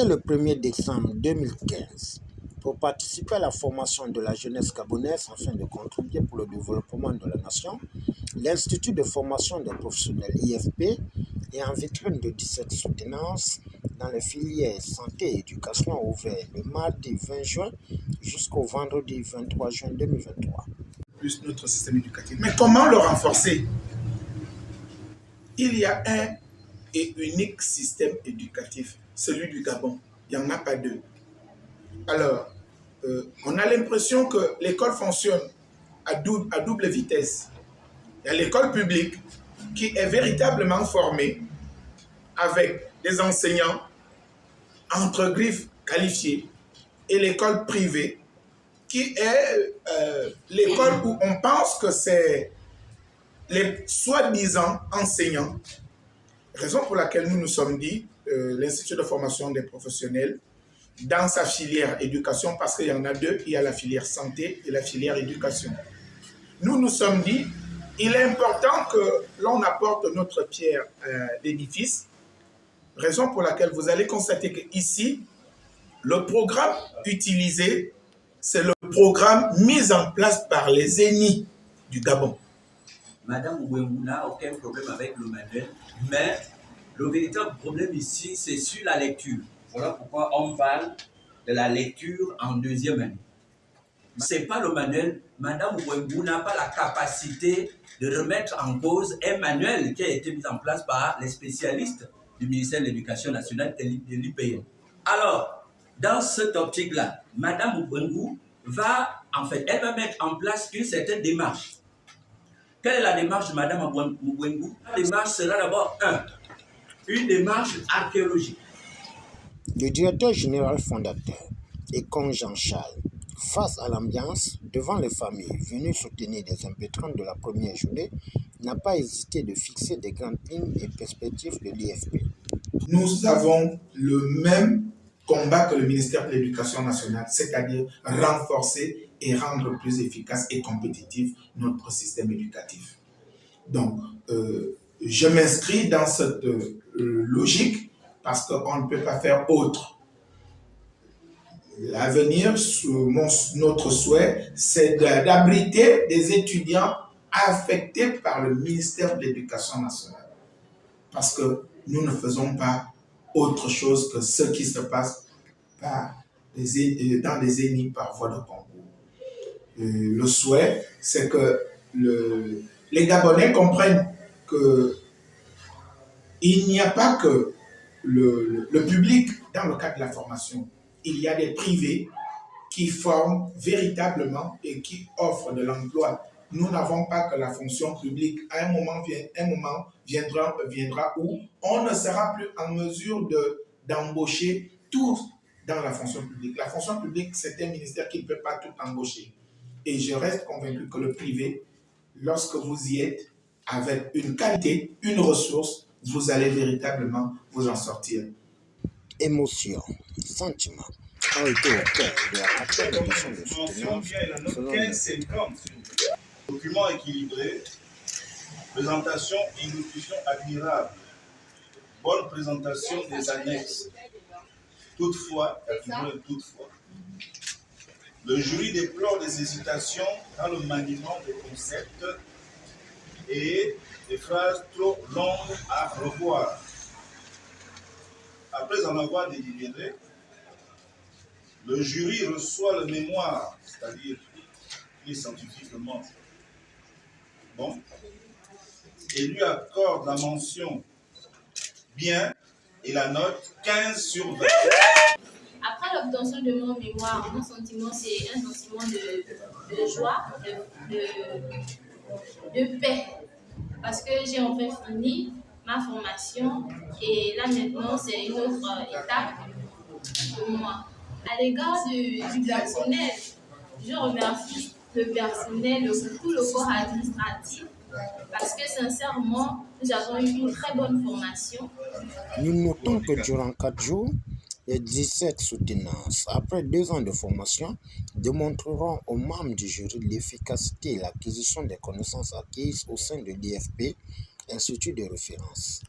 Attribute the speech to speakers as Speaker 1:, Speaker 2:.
Speaker 1: Né le 1er décembre 2015 pour participer à la formation de la jeunesse gabonaise afin de contribuer pour le développement de la nation, l'Institut de formation des professionnels IFP est en vitrine de 17 soutenances dans les filières santé et éducation ouvert le mardi 20 juin jusqu'au vendredi 23 juin 2023.
Speaker 2: Plus notre système éducatif. Mais comment le renforcer? Il y a un et unique système éducatif, celui du Gabon. Il n'y en a pas deux. Alors, on a l'impression que l'école fonctionne à double vitesse. Il y a l'école publique qui est véritablement formée avec des enseignants entre griffes qualifiés et l'école privée qui est l'école où on pense que c'est les soi-disant enseignants. Raison pour laquelle nous nous sommes dit, l'Institut de formation des professionnels, dans sa filière éducation, parce qu'il y en a deux, il y a la filière santé et la filière éducation. Nous nous sommes dit, il est important que l'on apporte notre pierre à l'édifice, raison pour laquelle vous allez constater qu'ici, le programme utilisé, c'est le programme mis en place par les ENI du Gabon.
Speaker 3: Madame Ouemou n'a aucun problème avec le manuel, mais le véritable problème ici, c'est sur la lecture. Voilà pourquoi on parle de la lecture en deuxième année. Ce n'est pas le manuel. Madame Ouemou n'a pas la capacité de remettre en cause un manuel qui a été mis en place par les spécialistes du ministère de l'Éducation nationale et de l'IPN. Alors, dans cette optique-là, Madame Ouemou elle va mettre en place une certaine démarche. Quelle est la démarche de Madame Ouemou? La démarche sera d'abord une démarche archéologique.
Speaker 1: Le directeur général fondateur, Ekong Jean-Charles, face à l'ambiance, devant les familles venues soutenir des impétrants de la première journée, n'a pas hésité de fixer des grandes lignes et perspectives de l'IFP.
Speaker 2: Nous avons le même combat que le ministère de l'Éducation nationale, c'est-à-dire renforcer et rendre plus efficace et compétitif notre système éducatif. Donc, je m'inscris dans cette logique parce qu'on ne peut pas faire autre. L'avenir, notre souhait, c'est d'abriter des étudiants affectés par le ministère de l'Éducation nationale. Parce que nous ne faisons pas autre chose que ce qui se passe dans les ENI par voie de concours. Le souhait, c'est que les Gabonais comprennent qu'il n'y a pas que le public dans le cadre de la formation. Il y a des privés qui forment véritablement et qui offrent de l'emploi. Nous n'avons pas que la fonction publique. À un moment viendra où on ne sera plus en mesure d'embaucher tous dans la fonction publique. La fonction publique, c'est un ministère qui ne peut pas tout embaucher. Et je reste convaincu que le privé, lorsque vous y êtes avec une qualité, une ressource, vous allez véritablement vous en sortir.
Speaker 1: Émotion, sentiment ont été au cœur de la quatrième édition de soutenance.
Speaker 4: Document équilibré, présentation et illusion admirable, bonne présentation des annexes. Toutefois, le jury déplore des hésitations dans le maniement des concepts et des phrases trop longues à revoir. Après en avoir délibéré, le jury reçoit le mémoire, c'est-à-dire qui est scientifiquement bon, et lui accorde la mention bien et la note 15 sur 20.
Speaker 5: Après l'obtention de mon mémoire, mon sentiment, c'est un sentiment de joie, de paix, parce que j'ai enfin fini ma formation et là maintenant c'est une autre étape pour moi. À l'égard du personnel, je remercie le personnel, tout le corps administratif, parce que sincèrement, nous avons eu une très bonne formation.
Speaker 1: Nous notons que durant 4 jours, les 17 soutenances, après 2 ans de formation, démontreront aux membres du jury l'efficacité et l'acquisition des connaissances acquises au sein de l'IFP, Institut de référence.